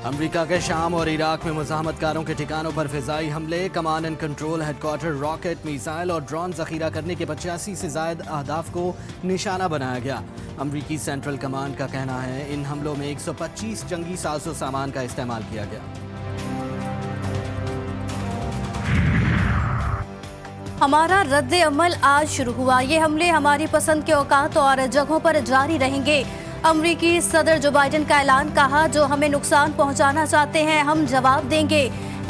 America के शाम और इराक में मुज़ाहमतकारों के ठिकानों पर फ़िज़ाई हमले, command and control headquarter, rocket, missile और ड्रोन ज़ख़ीरा करने के 85 से ज़ायद अहदाफ को निशाना बनाया गया। अमरीकी सेंट्रल कमांड का कहना है इन हमलों में 125 जंगी साज़ो सामान का इस्तेमाल किया गया। हमारा रद्द अमल आज शुरू हुआ। ये हमले हमारी पसंद के औकात और जगहों पर जारी रहेंगे। अमरीकी सदर जो बाइडन का ऐलान, कहा जो हमें नुकसान पहुंचाना चाहते हैं हम जवाब देंगे।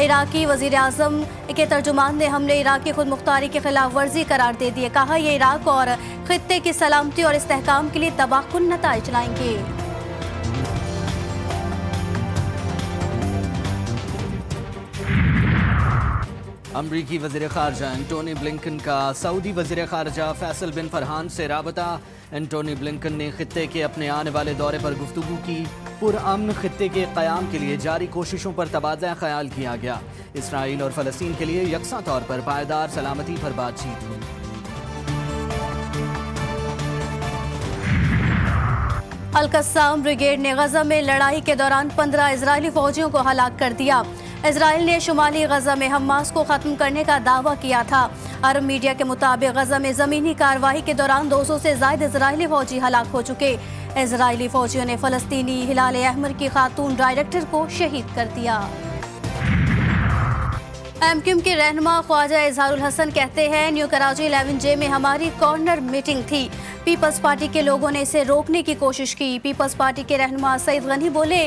इराकी वजीर आजम के तर्जुमान ने हमले इराकी खुद मुख्तारी की खिलाफ वर्जी करार दे दिए। कहा ये इराक और खित्ते की सलामती और इस्तेहकाम के लिए तबाहकुन नताइज लाएंगे। अमरीकी वज़ीर ख़ारजा एंटोनी ब्लिंकन का सऊदी वज़ीर ख़ारजा फैसल बिन फरहान से राबता। एंटोनी ब्लिंकन ने खित्ते के अपने आने वाले दौरे पर गुफ्तगू की। पुरअमन खित्ते के क़याम के लिए जारी कोशिशों पर तबादला ख्याल किया गया। इसराइल और फ़लस्तीन के लिए यकसा तौर पर पायदार सलामती पर बातचीत हुई। अल-कस्साम ब्रिगेड ने गजा में लड़ाई के दौरान 15 इजरायली फौजियों को हलाक कर दिया। इजराइल ने शुमाली गजा में हमास को खत्म करने का दावा किया था। अरब मीडिया के मुताबिक गजा में जमीनी कार्रवाई के दौरान 200 से ज्यादा इजरायली फौजी हलाक हो चुके। इजरायली फौजियों ने फलस्तीनी हिलाल अहमर की खातून डायरेक्टर को शहीद कर दिया। एमक्यूएम के रहनुमा ख्वाजा इजहारुल हसन कहते हैं न्यू कराची 11J में हमारी कॉर्नर मीटिंग थी। पीपल्स पार्टी के लोगों ने इसे रोकने की कोशिश की। पीपल्स पार्टी के रहनुमा सईद गनी बोले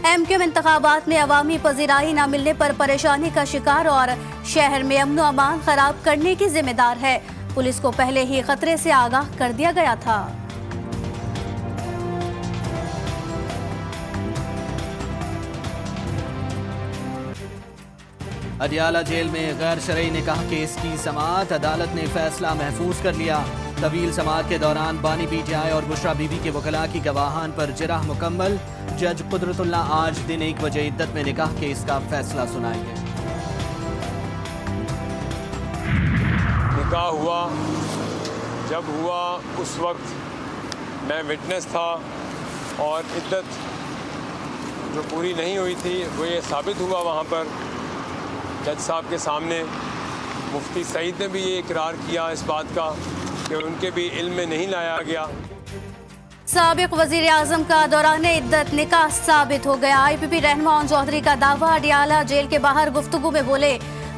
एमक्यूएम इंतखाबात में अवामी पजीराई न मिलने पर परेशानी का शिकार और शहर में अमन अमान खराब करने की जिम्मेदार है। पुलिस को पहले ही खतरे से आगाह कर दिया गया था। अडियाला जेल में गैर शरई ने कहा केस की समाअत, अदालत ने फैसला महफूज कर लिया। तवील समाअत के दौरान बानी पीटीआई और बुशरा बीबी के वकला की गवाहान पर जिरह मुकम्मल। जज कुदरतुल्लाह आज दिन 1 बजे इद्दत में निकाह केस का फैसला सुनाएंगे। निकाह हुआ, जब हुआ उस वक्त मैं विटनेस था और इद्दत जो पूरी नहीं हुई थी वो ये साबित हुआ वहाँ पर जज साहब के सामने। मुफ्ती सईद ने भी ये इकरार किया इस बात का कि उनके भी इल्म में नहीं लाया गया। साबिक वजीर आजम का दौरान इद्दत निकाह साबित हो गया। IPP रहनुमा ओन चौधरी का दावा, अडियाला जेल के बाहर गुफ्तगू में बोले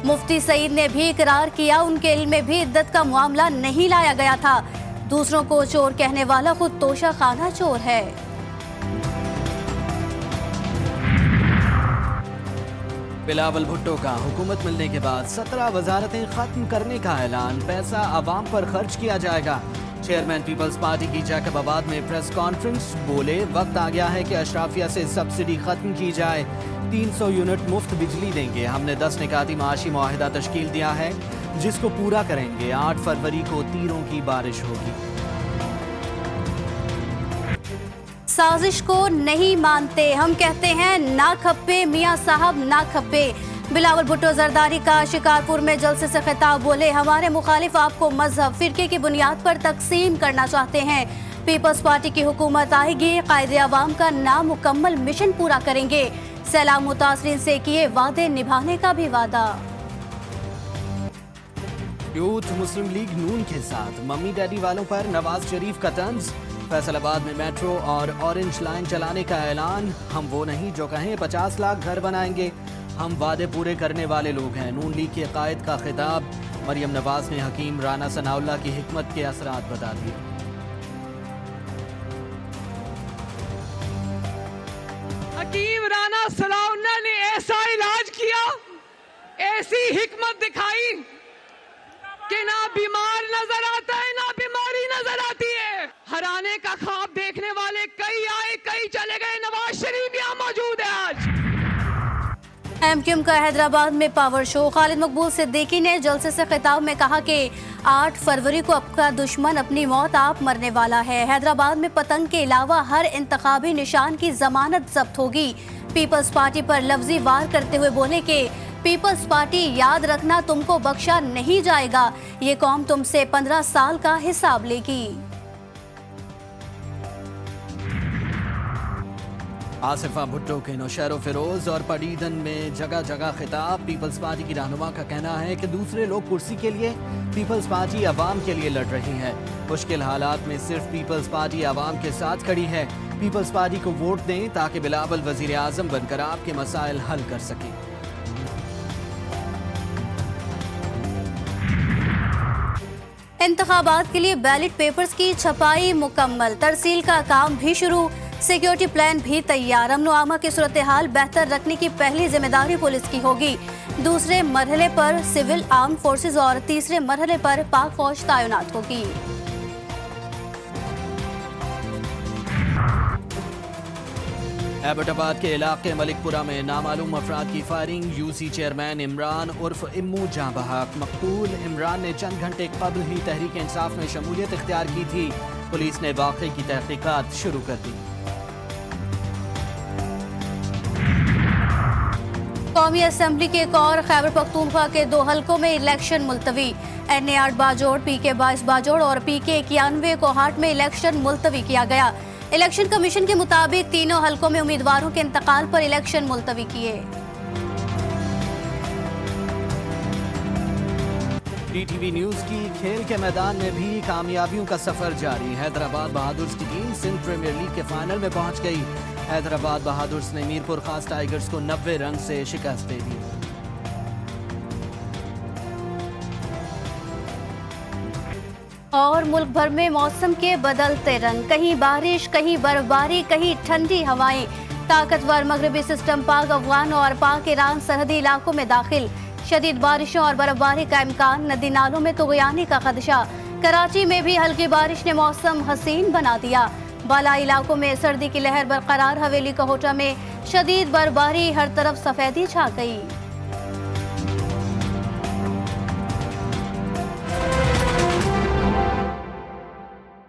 मुफ्ती सईद ने भी इकरार किया उनके इल्म में भी इद्दत का मामला नहीं लाया गया था। दूसरों को चोर कहने वाला खुद तोशा खाना चोर है। बिलावल भुट्टो का हुकूमत मिलने के बाद 17 वजारतें खत्म करने का ऐलान, पैसा आवाम पर खर्च किया जाएगा। चेयरमैन पीपल्स पार्टी की जैकबाबाद में प्रेस कॉन्फ्रेंस, बोले वक्त आ गया है कि अशराफिया से सब्सिडी खत्म की जाए। 300 यूनिट मुफ्त बिजली देंगे। हमने 10 निकाती माशी मुआहिदा तश्कील दिया है जिसको पूरा करेंगे। 8 फरवरी को तीरों की बारिश होगी। साजिश को नहीं मानते, हम कहते हैं ना खप्पे मियां साहब ना खप्पे। बिलावल भुट्टो जरदारी का शिकारपुर में जलसे से खिताब, बोले हमारे मुखालिफ आपको मजहब फिरके की बुनियाद पर तकसीम करना चाहते हैं। पीपल्स पार्टी की हुकूमत आएगी, कायदे अवाम का नामुकम्मल मिशन पूरा करेंगे। सैलाब मुतासरीन से किए वादे निभाने का भी वादा। यूथ मुस्लिम लीग नून के साथ मम्मी डैडी वालों पर नवाज शरीफ का तंज। फैसलाबाद में मेट्रो और ऑरेंज लाइन चलाने का ऐलान। हम वो नहीं जो कहें 50 लाख घर बनाएंगे, हम वादे पूरे करने वाले लोग हैं। नून लीग के कायद का खिताब। मरियम नवाज ने हकीम राना सनाउल्लाह की हिकमत के असरात बता दिए। हकीम राना सनाउल्लाह ने ऐसा इलाज किया, ऐसी हिकमत दिखाई कि ना बीमार नजर आता है ना बीमारी नजर आती है। हराने का ख्वाब देखने वाले कई आए कई चले गए, नवाज शरीफ यहाँ मौजूद है आज। एमक्यूएम का हैदराबाद में पावर शो, खालिद मकबूल सिद्दीकी ने जलसे से खिताब में कहा कि 8 फरवरी को आपका दुश्मन अपनी मौत आप मरने वाला है। हैदराबाद में पतंग के अलावा हर इंतखाबी निशान की जमानत जब्त होगी। पीपल्स पार्टी पर लफ्जी वार करते हुए बोले कि पीपल्स पार्टी याद रखना तुमको बख्शा नहीं जाएगा, ये कौम तुमसे 15 साल का हिसाब लेगी। आसिफा भुट्टो के नौशेरो फिरोज और पडीदन में जगह जगह खिताब। पीपल्स पार्टी की रहनुमा का कहना है कि दूसरे लोग कुर्सी के लिए, पीपल्स पार्टी अवाम के लिए लड़ रही है। मुश्किल हालात में सिर्फ पीपल्स पार्टी अवाम के साथ खड़ी है। पीपल्स पार्टी को वोट दें ताकि बिलावल वजीर आजम बनकर आपके मसाइल हल कर सकें। इंतखाबात के लिए बैलेट पेपर्स की छपाई मुकम्मल, तरसील का काम भी शुरू, सिक्योरिटी प्लान भी तैयार। अमन आमा की सूरत हाल बेहतर रखने की पहली जिम्मेदारी पुलिस की होगी। दूसरे मरहले पर सिविल आर्म फोर्सेज और तीसरे मरहले पर पाक फौज तैनात होगी। एबटाबाद के इलाके मलिकपुरा में नामालूम अफराद की फायरिंग। यूसी चेयरमैन इमरान उर्फ इम्मू जां बहक मकतूल। इमरान ने चंद घंटे कबल ही तहरीक इंसाफ में शमूलियत इख्तियार की थी। पुलिस ने वाक़े की तहकीकात शुरू कर दी। कौमी असम्बली के एक और खैबर पख्तूनख्वा के 2 हलकों में इलेक्शन मुलतवी। NA 8 बाजोड़, PK 22 बाजोड़ और PK 91 कोहाट में इलेक्शन मुलतवी किया गया। इलेक्शन कमीशन के मुताबिक तीनों हलकों में उम्मीदवारों के इंतकाल पर इलेक्शन मुलतवी किए। DTV न्यूज की खेल के मैदान में भी कामयाबियों का सफर जारी। हैदराबाद बहादुर्स की टीम सिंध प्रीमियर लीग के फाइनल में पहुंच गई। हैदराबाद बहादुर्स ने मीरपुर खास टाइगर्स को 90 रन से शिकस्त दे दी। और मुल्क भर में मौसम के बदलते रंग, कहीं बारिश, कहीं बर्फबारी, कहीं ठंडी हवाएं। ताकतवर मगरबी सिस्टम पाक अफगान और पाक ईरान सरहदी इलाकों में दाखिल। शदीद बारिशों और बर्फबारी का इम्कान, नदी नालों में तुगयानी का खदशा। कराची में भी हल्की बारिश ने मौसम हसीन बना दिया। बालाई इलाकों में सर्दी की लहर बरकरार। हवेली कोहोटा में शदीद बर्फबारी, हर तरफ सफेदी छा गई।